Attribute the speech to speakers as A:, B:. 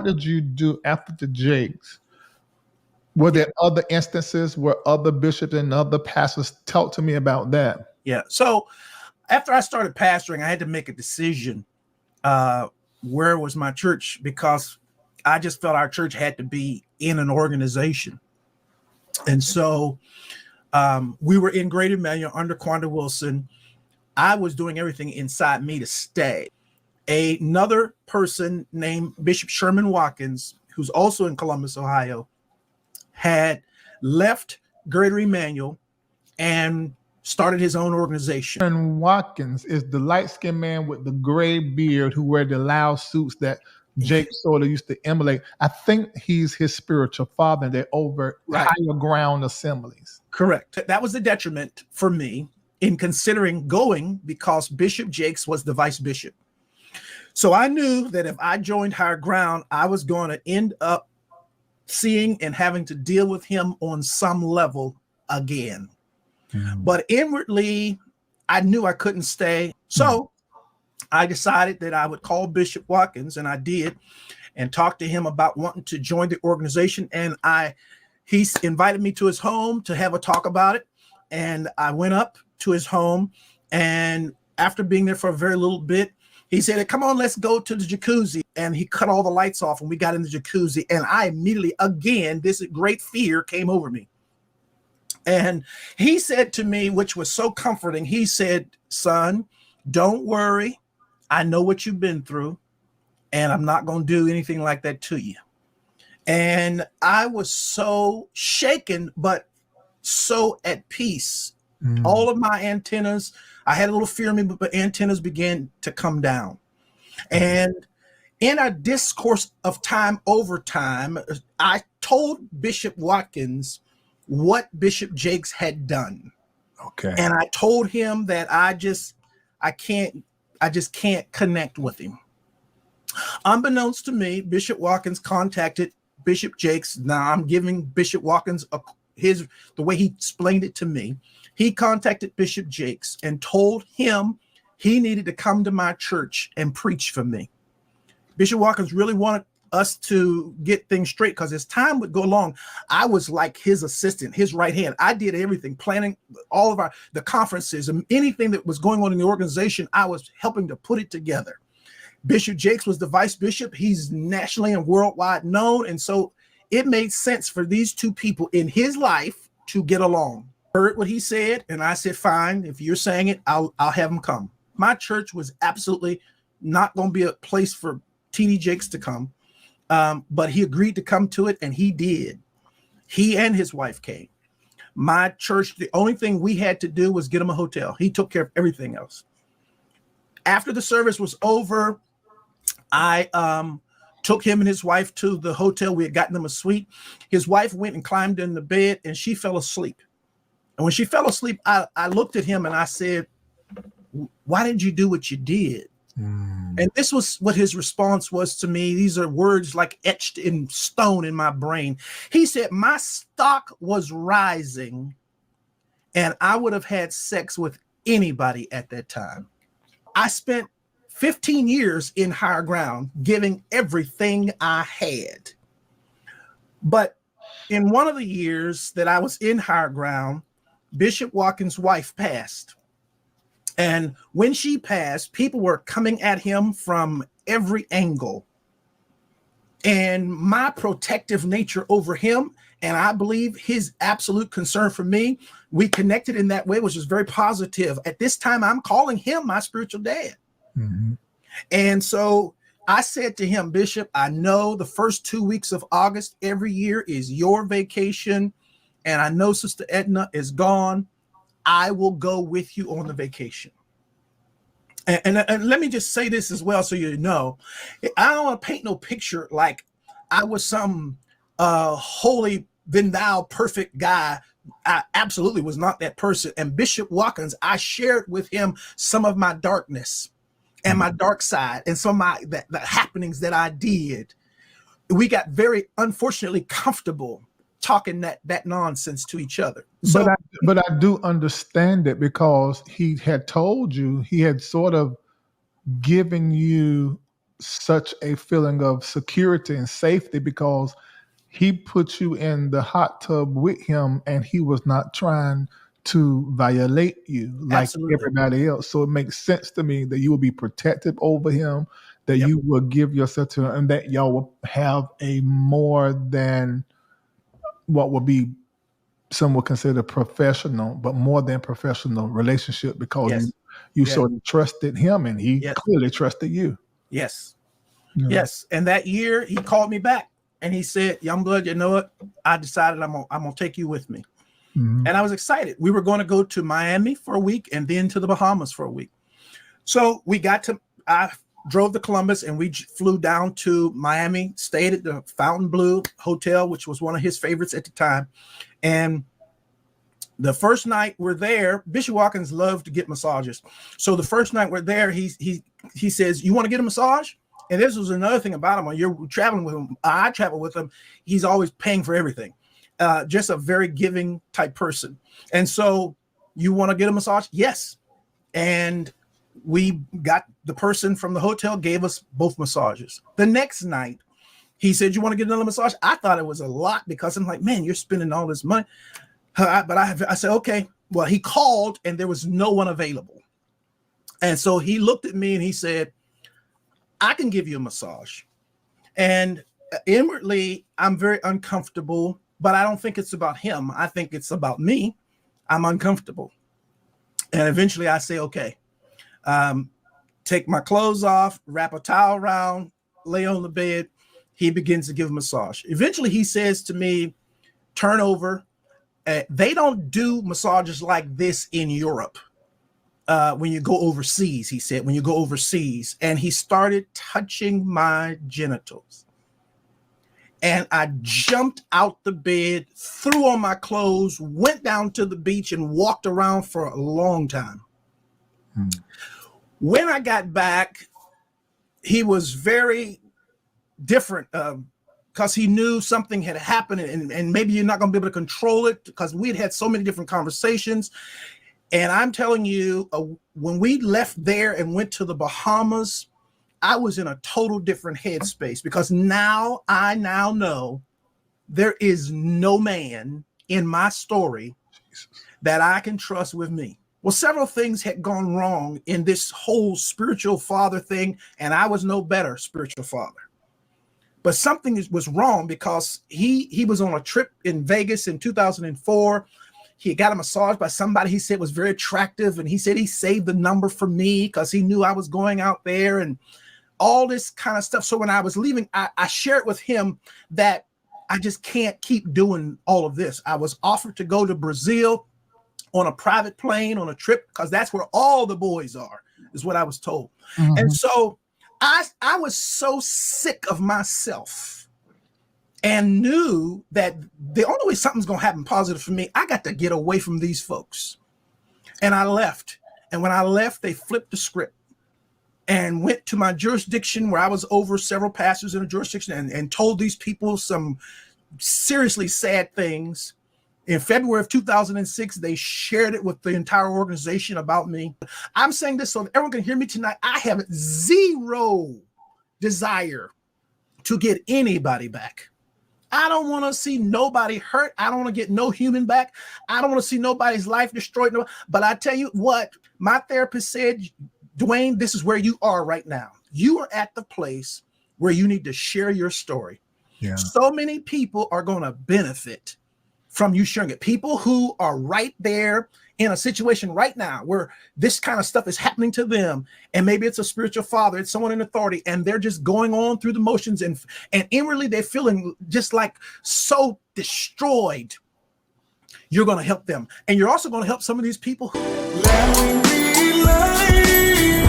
A: did you do after the Jakes? Were there other instances where other bishops and other pastors talk to me about that?
B: Yeah. So after I started pastoring, I had to make a decision where was my church, because I just felt our church had to be in an organization. And so we were in Greater Emmanuel under Quandra Wilson. I was doing everything inside me to stay. Another person named Bishop Sherman Watkins, who's also in Columbus, Ohio, had left Greater Emmanuel and started his own organization.
A: And Watkins is the light-skinned man with the gray beard who wear the loud suits that Jake sort of used to emulate. I think he's his spiritual father. They're over higher ground assemblies.
B: Correct. That was the detriment for me in considering going, because Bishop Jakes was the vice bishop. So I knew that if I joined higher ground, I was going to end up seeing and having to deal with him on some level again. But inwardly, I knew I couldn't stay. So I decided that I would call Bishop Watkins, and I did, and talked to him about wanting to join the organization. And he invited me to his home to have a talk about it. And I went up to his home, and after being there for a very little bit, he said, "Come on, let's go to the jacuzzi." And he cut all the lights off, and we got in the jacuzzi. And I immediately, again, this great fear came over me. And he said to me, which was so comforting, he said, "Son, don't worry. I know what you've been through, and I'm not going to do anything like that to you." And I was so shaken, but so at peace. All of my antennas, I had a little fear in me, but antennas began to come down. And in a discourse of time over time, I told Bishop Watkins what Bishop Jakes had done.
A: Okay.
B: And I told him that I just can't connect with him. Unbeknownst to me, Bishop Watkins contacted Bishop Jakes. Now I'm giving Bishop Watkins the way he explained it to me. He contacted Bishop Jakes and told him he needed to come to my church and preach for me. Bishop Watkins really wanted us to get things straight, because as time would go along, I was like his assistant, his right hand. I did everything, planning all of the conferences and anything that was going on in the organization. I was helping to put it together. Bishop Jakes was the vice bishop. He's nationally and worldwide known. And so it made sense for these two people in his life to get along. Heard what he said, and I said, "Fine, if you're saying it, I'll have him come." My church was absolutely not going to be a place for T.D. Jakes to come, but he agreed to come to it, and he did. He and his wife came. My church, the only thing we had to do was get him a hotel. He took care of everything else. After the service was over, I took him and his wife to the hotel. We had gotten them a suite. His wife went and climbed in the bed, and she fell asleep. And when she fell asleep, I looked at him and I said, "Why did you do what you did?" And this was what his response was to me. These are words like etched in stone in my brain. He said, "My stock was rising, and I would have had sex with anybody at that time." I spent 15 years in higher ground, giving everything I had. But in one of the years that I was in higher ground, Bishop Watkins' wife passed. And when she passed, people were coming at him from every angle. And my protective nature over him, and I believe his absolute concern for me, we connected in that way, which was very positive. At this time, I'm calling him my spiritual dad. And so I said to him, "Bishop, I know the first 2 weeks of August every year is your vacation, and I know Sister Edna is gone. I will go with you on the vacation." And let me just say this as well, so you know, I don't want to paint no picture like I was some holy, then thou perfect guy. I absolutely was not that person. And Bishop Watkins, I shared with him some of my darkness and my dark side, and some of the happenings that I did. We got very, unfortunately, comfortable talking that nonsense to each other. So,
A: but I do understand it, because he had told you, he had sort of given you such a feeling of security and safety because he put you in the hot tub with him and he was not trying to violate you like
B: Absolutely.
A: everybody else. So it makes sense to me that you will be protective over him, that
B: Yep.
A: you will give yourself to him, and that y'all will have a more than what would be some would consider professional, but more than professional relationship because
B: Yes.
A: you
B: Yes.
A: sort of trusted him and he
B: Yes.
A: clearly trusted you.
B: Yes.
A: You know?
B: Yes. And that year he called me back and he said, Youngblood, you know what? I decided I'm gonna take you with me.
A: Mhm.
B: And I was excited. We were going to go to Miami for a week and then to the Bahamas for a week. So I drove to Columbus and we flew down to Miami, stayed at the Fontainebleau Hotel, which was one of his favorites at the time. And the first night we're there, Bishop Watkins loved to get massages. So the first night we're there, he says, "You want to get a massage?" And this was another thing about him. When you're traveling with him, I travel with him. He's always paying for everything. Just a very giving type person. And so, you want to get a massage? Yes. And we got the person from the hotel gave us both massages. The next night, he said, "You want to get another massage?" I thought it was a lot because I'm like, man, you're spending all this money. But I said, okay. Well, he called and there was no one available. And so he looked at me and he said, "I can give you a massage." And inwardly, I'm very uncomfortable, but I don't think it's about him. I think it's about me. I'm uncomfortable. And eventually I say, okay, take my clothes off, wrap a towel around, lay on the bed. He begins to give a massage. Eventually he says to me, "Turn over." They don't do massages like this in Europe. When you go overseas, he said, when you go overseas. And he started touching my genitals. And I jumped out the bed, threw on my clothes, went down to the beach and walked around for a long time. When I got back, he was very different because he knew something had happened and maybe you're not going to be able to control it because we'd had so many different conversations. And I'm telling you, when we left there and went to the Bahamas, I was in a total different headspace because I now know there is no man in my story that I can trust with me. Well, several things had gone wrong in this whole spiritual father thing, and I was no better spiritual father. But something was wrong because he was on a trip in Vegas in 2004. He got a massage by somebody he said was very attractive, and he said he saved the number for me because he knew I was going out there and all this kind of stuff. So when I was leaving, I shared with him that I just can't keep doing all of this. I was offered to go to Brazil on a private plane on a trip because that's where all the boys are, is what I was told. Mm-hmm. And so I was so sick of myself and knew that the only way something's going to happen positive for me, I got to get away from these folks. And I left. And when I left, they flipped the script and went to my jurisdiction where I was over several pastors in a jurisdiction and told these people some seriously sad things. In February of 2006, they shared it with the entire organization about me. I'm saying this so that everyone can hear me tonight. I have zero desire to get anybody back. I don't want to see nobody hurt. I don't want to get no human back. I don't want to see nobody's life destroyed. But I tell you what, my therapist said, Duane, this is where you are right now. You are at the place where you need to share your story. Yeah. So many people are going to benefit from you sharing it. People who are right there in a situation right now where this kind of stuff is happening to them, and maybe it's a spiritual father, it's someone in authority, and they're just going on through the motions, and inwardly they're feeling just like so destroyed. You're going to help them, and you're also going to help some of these people who